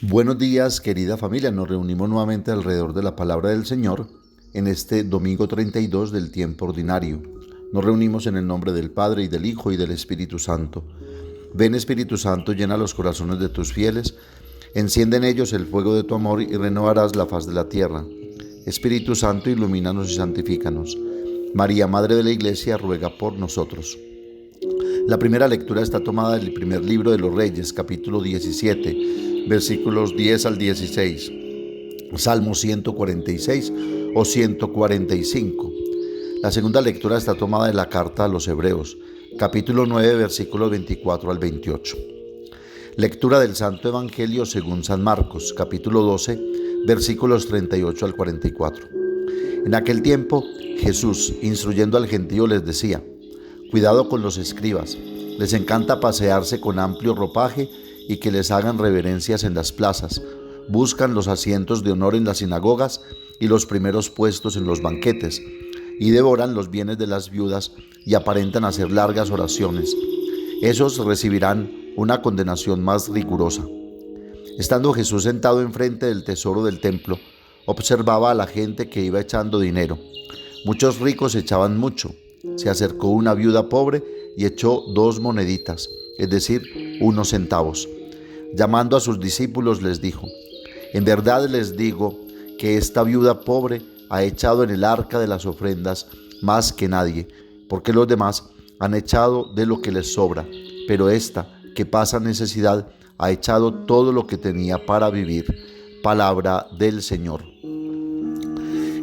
Buenos días, querida familia. Nos reunimos nuevamente alrededor de la palabra del Señor en este domingo 32 del tiempo ordinario. Nos reunimos en el nombre del Padre, y del Hijo, y del Espíritu Santo. Ven, Espíritu Santo, llena los corazones de tus fieles, enciende en ellos el fuego de tu amor y renovarás la faz de la tierra. Espíritu Santo, ilumínanos y santifícanos. María, Madre de la Iglesia, ruega por nosotros. La primera lectura está tomada del primer libro de los Reyes, capítulo 17, versículos 10 al 16, Salmo 146 o 145. La segunda lectura está tomada de la carta a los Hebreos, capítulo 9, versículos 24 al 28. Lectura del Santo Evangelio según San Marcos, capítulo 12, versículos 38 al 44. En aquel tiempo, Jesús, instruyendo al gentío, les decía: cuidado con los escribas, les encanta pasearse con amplio ropaje y que les hagan reverencias en las plazas. Buscan los asientos de honor en las sinagogas y los primeros puestos en los banquetes, y devoran los bienes de las viudas y aparentan hacer largas oraciones. Esos recibirán una condenación más rigurosa. Estando Jesús sentado enfrente del tesoro del templo, observaba a la gente que iba echando dinero. Muchos ricos echaban mucho. Se acercó una viuda pobre y echó 2 moneditas, es decir, 1 centavo. Llamando a sus discípulos les dijo: en verdad les digo que esta viuda pobre ha echado en el arca de las ofrendas más que nadie, porque los demás han echado de lo que les sobra, pero esta, que pasa necesidad, ha echado todo lo que tenía para vivir. Palabra del Señor.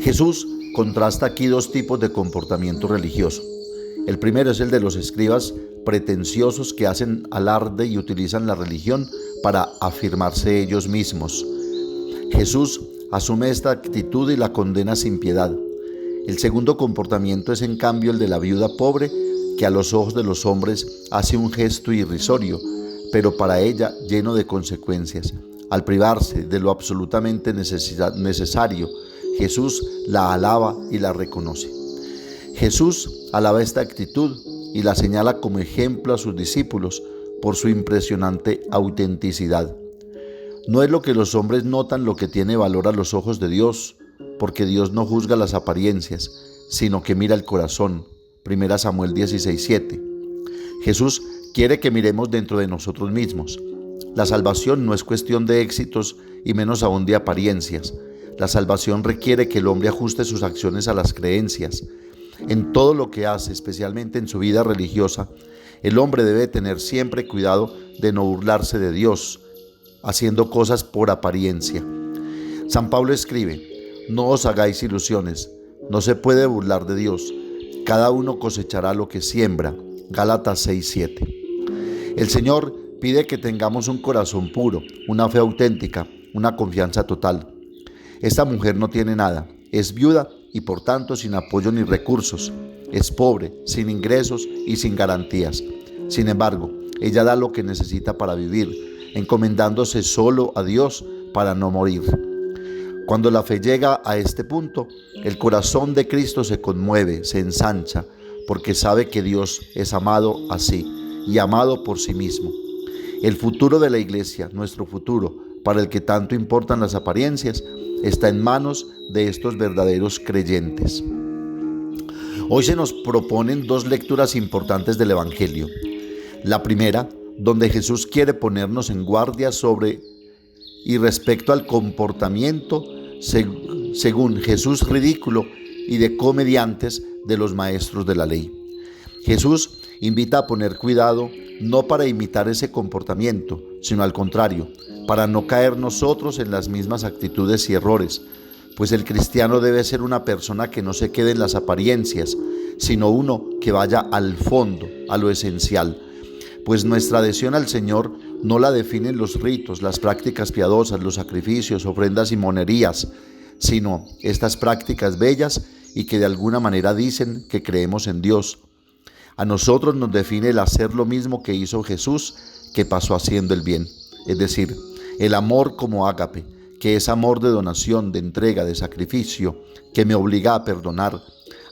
Jesús contrasta aquí 2 tipos de comportamiento religioso. El primero es el de los escribas pretenciosos que hacen alarde y utilizan la religión para afirmarse ellos mismos. Jesús asume esta actitud y la condena sin piedad. El segundo comportamiento es en cambio el de la viuda pobre, que a los ojos de los hombres hace un gesto irrisorio, pero para ella lleno de consecuencias. Al privarse de lo absolutamente necesario, Jesús la alaba y la reconoce. Jesús alaba esta actitud y la señala como ejemplo a sus discípulos por su impresionante autenticidad. No es lo que los hombres notan lo que tiene valor a los ojos de Dios, porque Dios no juzga las apariencias, sino que mira el corazón. 1 Samuel 16:7. Jesús quiere que miremos dentro de nosotros mismos. La salvación no es cuestión de éxitos y menos aún de apariencias. La salvación requiere que el hombre ajuste sus acciones a las creencias. En todo lo que hace, especialmente en su vida religiosa, el hombre debe tener siempre cuidado de no burlarse de Dios, haciendo cosas por apariencia. San Pablo escribe: no os hagáis ilusiones, no se puede burlar de Dios. Cada uno cosechará lo que siembra. Gálatas 6:7. El Señor pide que tengamos un corazón puro, una fe auténtica, una confianza total. Esta mujer no tiene nada, es viuda y por tanto sin apoyo ni recursos. Es pobre, sin ingresos y sin garantías. Sin embargo, ella da lo que necesita para vivir, encomendándose solo a Dios para no morir. Cuando la fe llega a este punto, el corazón de Cristo se conmueve, se ensancha, porque sabe que Dios es amado así y amado por sí mismo. El futuro de la Iglesia, nuestro futuro, para el que tanto importan las apariencias, está en manos de estos verdaderos creyentes. Hoy se nos proponen 2 lecturas importantes del Evangelio. La primera, donde Jesús quiere ponernos en guardia sobre y respecto al comportamiento según Jesús ridículo y de comediantes de los maestros de la ley. Jesús invita a poner cuidado no para imitar ese comportamiento, sino al contrario, para no caer nosotros en las mismas actitudes y errores, pues el cristiano debe ser una persona que no se quede en las apariencias, sino uno que vaya al fondo, a lo esencial, pues nuestra adhesión al Señor no la definen los ritos, las prácticas piadosas, los sacrificios, ofrendas y monerías, sino estas prácticas bellas y que de alguna manera dicen que creemos en Dios. A nosotros nos define el hacer lo mismo que hizo Jesús, que pasó haciendo el bien, es decir, el amor como ágape, que es amor de donación, de entrega, de sacrificio, que me obliga a perdonar,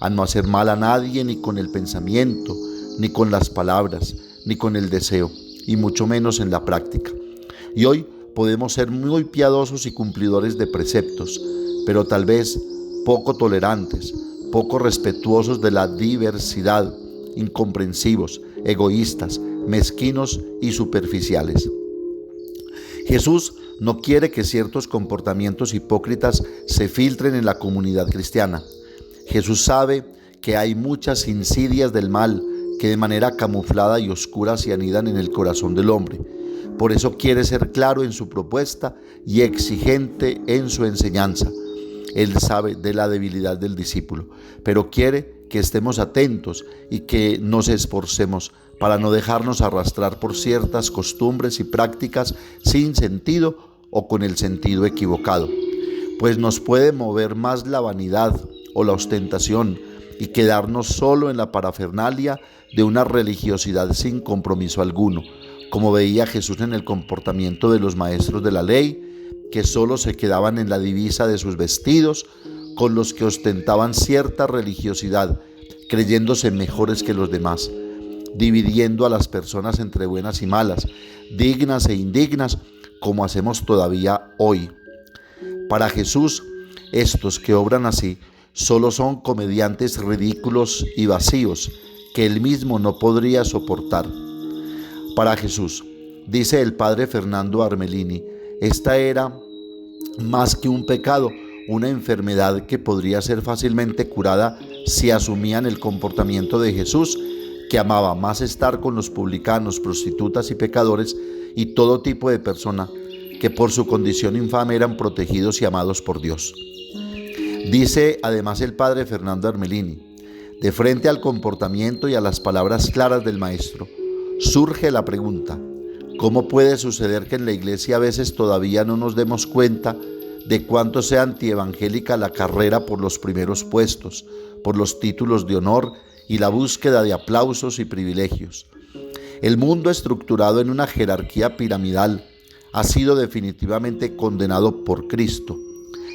a no hacer mal a nadie ni con el pensamiento, ni con las palabras, ni con el deseo, y mucho menos en la práctica. Y hoy podemos ser muy piadosos y cumplidores de preceptos, pero tal vez poco tolerantes, poco respetuosos de la diversidad, incomprensivos, egoístas, mezquinos y superficiales. Jesús no quiere que ciertos comportamientos hipócritas se filtren en la comunidad cristiana. Jesús sabe que hay muchas insidias del mal que de manera camuflada y oscura se anidan en el corazón del hombre. Por eso quiere ser claro en su propuesta y exigente en su enseñanza. Él sabe de la debilidad del discípulo, pero quiere que estemos atentos y que nos esforcemos para no dejarnos arrastrar por ciertas costumbres y prácticas sin sentido o con el sentido equivocado, pues nos puede mover más la vanidad o la ostentación y quedarnos solo en la parafernalia de una religiosidad sin compromiso alguno, como veía Jesús en el comportamiento de los maestros de la ley, que solo se quedaban en la divisa de sus vestidos, con los que ostentaban cierta religiosidad, creyéndose mejores que los demás, dividiendo a las personas entre buenas y malas, dignas e indignas, como hacemos todavía hoy. Para Jesús, estos que obran así solo son comediantes ridículos y vacíos, que él mismo no podría soportar. Para Jesús, dice el padre Fernando Armelini, esta era más que un pecado, una enfermedad que podría ser fácilmente curada si asumían el comportamiento de Jesús, que amaba más estar con los publicanos, prostitutas y pecadores y todo tipo de persona que por su condición infame eran protegidos y amados por Dios. Dice además el padre Fernando Armelini, de frente al comportamiento y a las palabras claras del maestro, surge la pregunta: ¿cómo puede suceder que en la iglesia a veces todavía no nos demos cuenta de cuánto sea antievangélica la carrera por los primeros puestos, por los títulos de honor y la búsqueda de aplausos y privilegios? El mundo estructurado en una jerarquía piramidal ha sido definitivamente condenado por Cristo,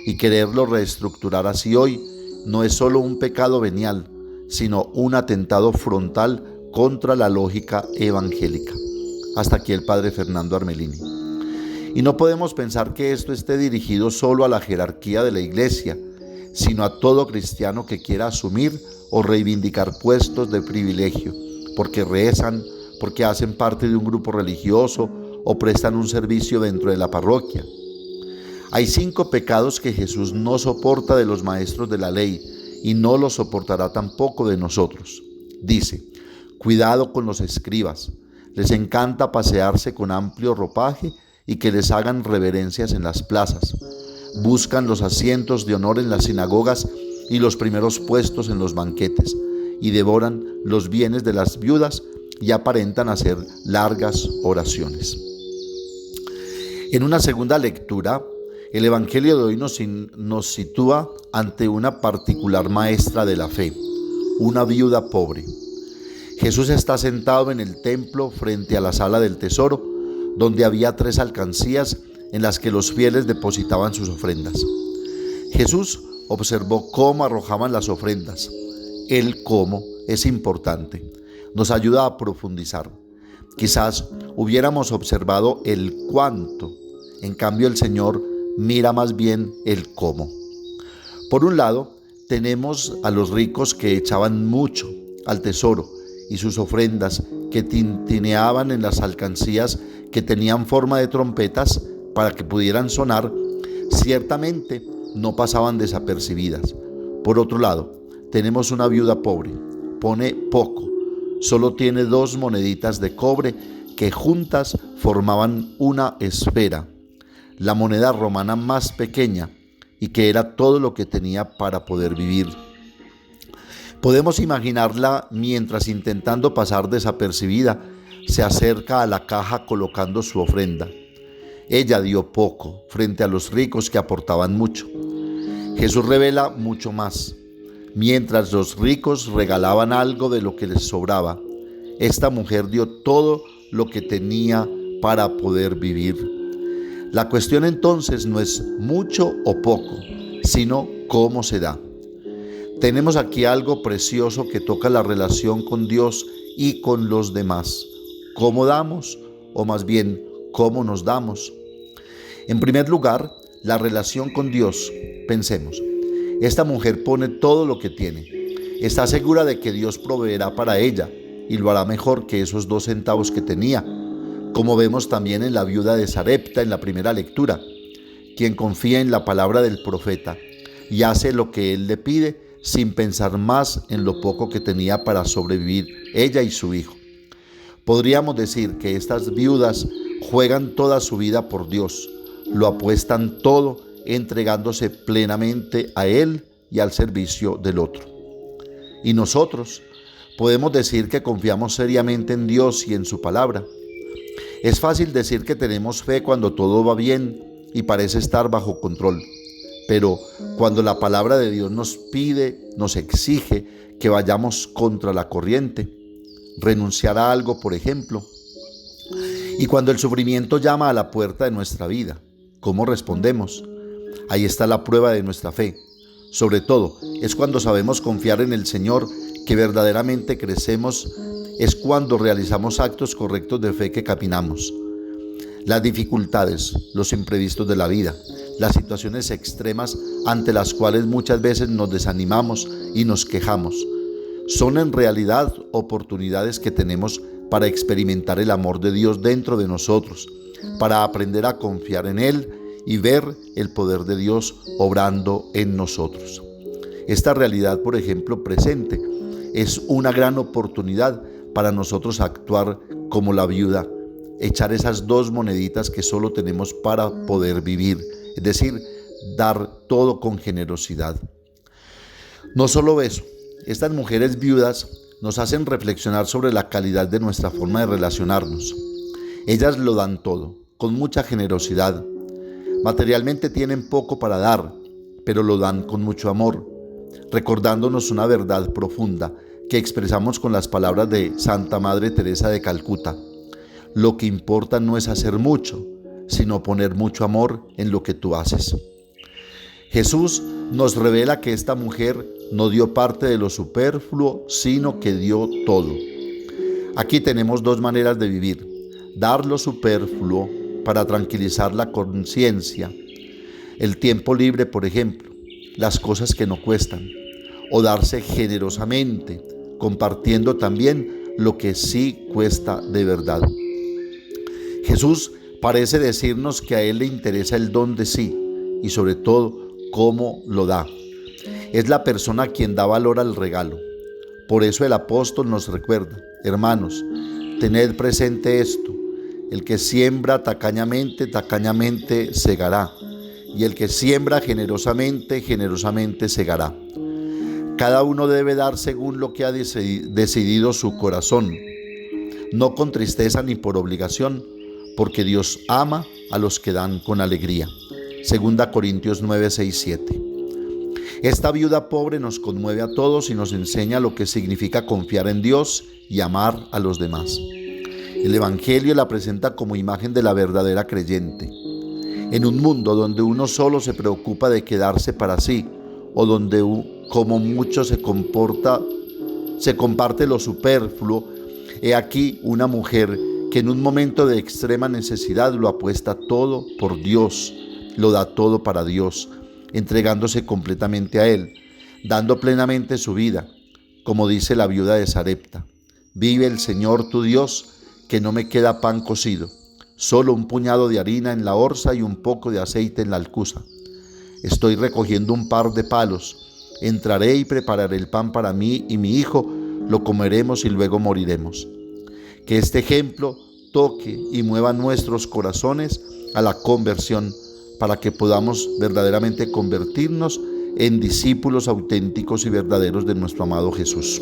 y quererlo reestructurar así hoy no es solo un pecado venial, sino un atentado frontal contra la lógica evangélica. Hasta aquí el padre Fernando Armelini. Y no podemos pensar que esto esté dirigido solo a la jerarquía de la iglesia, sino a todo cristiano que quiera asumir o reivindicar puestos de privilegio, porque rezan, porque hacen parte de un grupo religioso o prestan un servicio dentro de la parroquia. Hay 5 pecados que Jesús no soporta de los maestros de la ley y no los soportará tampoco de nosotros. Dice: cuidado con los escribas, les encanta pasearse con amplio ropaje y que les hagan reverencias en las plazas. Buscan los asientos de honor en las sinagogas y los primeros puestos en los banquetes, y devoran los bienes de las viudas y aparentan hacer largas oraciones. En una segunda lectura, el Evangelio de hoy nos sitúa ante una particular maestra de la fe, una viuda pobre. Jesús está sentado en el templo frente a la sala del tesoro, donde había 3 alcancías en las que los fieles depositaban sus ofrendas. Jesús observó cómo arrojaban las ofrendas. El cómo es importante, nos ayuda a profundizar. Quizás hubiéramos observado el cuánto, en cambio el Señor mira más bien el cómo. Por un lado, tenemos a los ricos que echaban mucho al tesoro y sus ofrendas que tintineaban en las alcancías que tenían forma de trompetas para que pudieran sonar, ciertamente no pasaban desapercibidas. Por otro lado, tenemos una viuda pobre, pone poco, solo tiene 2 moneditas de cobre que juntas formaban una esfera, la moneda romana más pequeña, y que era todo lo que tenía para poder vivir. Podemos imaginarla mientras, intentando pasar desapercibida, se acerca a la caja colocando su ofrenda. Ella dio poco frente a los ricos que aportaban mucho. Jesús revela mucho más. Mientras los ricos regalaban algo de lo que les sobraba, esta mujer dio todo lo que tenía para poder vivir. La cuestión entonces no es mucho o poco, sino cómo se da. Tenemos aquí algo precioso que toca la relación con Dios y con los demás. ¿Cómo damos? O más bien, ¿cómo nos damos? En primer lugar, la relación con Dios. Pensemos, esta mujer pone todo lo que tiene. Está segura de que Dios proveerá para ella y lo hará mejor que esos 2 centavos que tenía, como vemos también en la viuda de Sarepta en la primera lectura, quien confía en la palabra del profeta y hace lo que él le pide sin pensar más en lo poco que tenía para sobrevivir ella y su hijo. Podríamos decir que estas viudas juegan toda su vida por Dios, lo apuestan todo entregándose plenamente a Él y al servicio del otro. Y nosotros podemos decir que confiamos seriamente en Dios y en su palabra. Es fácil decir que tenemos fe cuando todo va bien y parece estar bajo control, pero cuando la palabra de Dios nos pide, nos exige que vayamos contra la corriente, renunciar a algo, por ejemplo, y cuando el sufrimiento llama a la puerta de nuestra vida, ¿cómo respondemos? Ahí está la prueba de nuestra fe. Sobre todo, es cuando sabemos confiar en el Señor que verdaderamente crecemos, es cuando realizamos actos correctos de fe que caminamos. Las dificultades, los imprevistos de la vida, las situaciones extremas ante las cuales muchas veces nos desanimamos y nos quejamos, son en realidad oportunidades que tenemos para experimentar el amor de Dios dentro de nosotros, para aprender a confiar en Él y ver el poder de Dios obrando en nosotros. Esta realidad, por ejemplo, presente, es una gran oportunidad para nosotros actuar como la viuda, echar esas 2 moneditas que solo tenemos para poder vivir, es decir, dar todo con generosidad. No solo eso, estas mujeres viudas nos hacen reflexionar sobre la calidad de nuestra forma de relacionarnos. Ellas lo dan todo, con mucha generosidad. Materialmente tienen poco para dar, pero lo dan con mucho amor, recordándonos una verdad profunda que expresamos con las palabras de Santa Madre Teresa de Calcuta. Lo que importa no es hacer mucho, sino poner mucho amor en lo que tú haces. Jesús nos revela que esta mujer no dio parte de lo superfluo, sino que dio todo. Aquí tenemos 2 maneras de vivir: dar lo superfluo para tranquilizar la conciencia, el tiempo libre, por ejemplo, las cosas que no cuestan, o darse generosamente, compartiendo también lo que sí cuesta de verdad. Jesús parece decirnos que a Él le interesa el don de sí y sobre todo cómo lo da. Es la persona quien da valor al regalo. Por eso el apóstol nos recuerda: hermanos, tened presente esto: el que siembra tacañamente, tacañamente segará, y el que siembra generosamente, generosamente segará. Cada uno debe dar según lo que ha decidido su corazón, no con tristeza ni por obligación, porque Dios ama a los que dan con alegría. 2 Corintios 9, 6, 7. Esta viuda pobre nos conmueve a todos y nos enseña lo que significa confiar en Dios y amar a los demás. El Evangelio la presenta como imagen de la verdadera creyente. En un mundo donde uno solo se preocupa de quedarse para sí, o donde como mucho se comparte lo superfluo, he aquí una mujer que en un momento de extrema necesidad lo apuesta todo por Dios, lo da todo para Dios, entregándose completamente a Él, dando plenamente su vida, como dice la viuda de Sarepta: vive el Señor tu Dios, que no me queda pan cocido, solo un puñado de harina en la orza y un poco de aceite en la alcuza. Estoy recogiendo un par de palos, entraré y prepararé el pan para mí y mi hijo, lo comeremos y luego moriremos. Que este ejemplo toque y mueva nuestros corazones a la conversión, para que podamos verdaderamente convertirnos en discípulos auténticos y verdaderos de nuestro amado Jesús.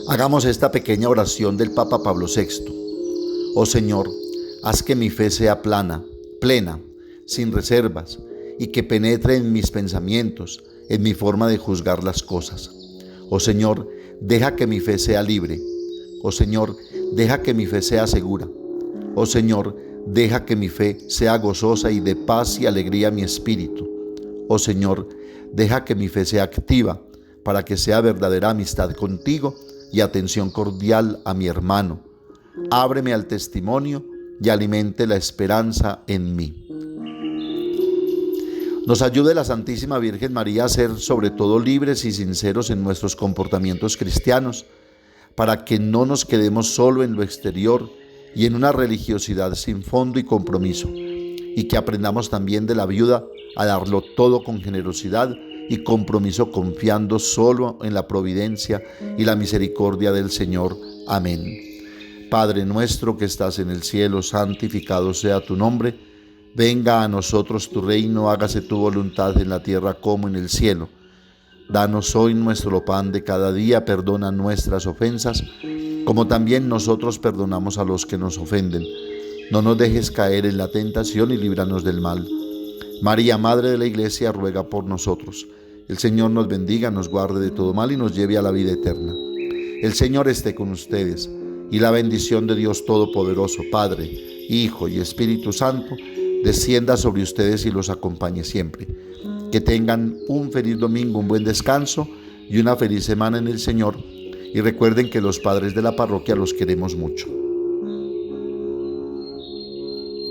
Hagamos esta pequeña oración del Papa Pablo VI. Oh Señor, haz que mi fe sea plena, sin reservas, y que penetre en mis pensamientos, en mi forma de juzgar las cosas. Oh Señor, deja que mi fe sea libre. Oh Señor, deja que mi fe sea segura. Oh Señor, deja que mi fe sea gozosa y de paz y alegría mi espíritu. Oh Señor, deja que mi fe sea activa, para que sea verdadera amistad contigo y atención cordial a mi hermano. Ábreme al testimonio y alimente la esperanza en mí. Nos ayude la Santísima Virgen María a ser sobre todo libres y sinceros en nuestros comportamientos cristianos, para que no nos quedemos solo en lo exterior y en una religiosidad sin fondo y compromiso, y que aprendamos también de la viuda a darlo todo con generosidad y compromiso, confiando solo en la providencia y la misericordia del Señor. Amén. Padre nuestro que estás en el cielo, santificado sea tu nombre. Venga a nosotros tu reino, hágase tu voluntad en la tierra como en el cielo. Danos hoy nuestro pan de cada día, perdona nuestras ofensas, como también nosotros perdonamos a los que nos ofenden. No nos dejes caer en la tentación y líbranos del mal. María, Madre de la Iglesia, ruega por nosotros. El Señor nos bendiga, nos guarde de todo mal y nos lleve a la vida eterna. El Señor esté con ustedes, y la bendición de Dios Todopoderoso, Padre, Hijo y Espíritu Santo, descienda sobre ustedes y los acompañe siempre. Que tengan un feliz domingo, un buen descanso y una feliz semana en el Señor. Y recuerden que los padres de la parroquia los queremos mucho.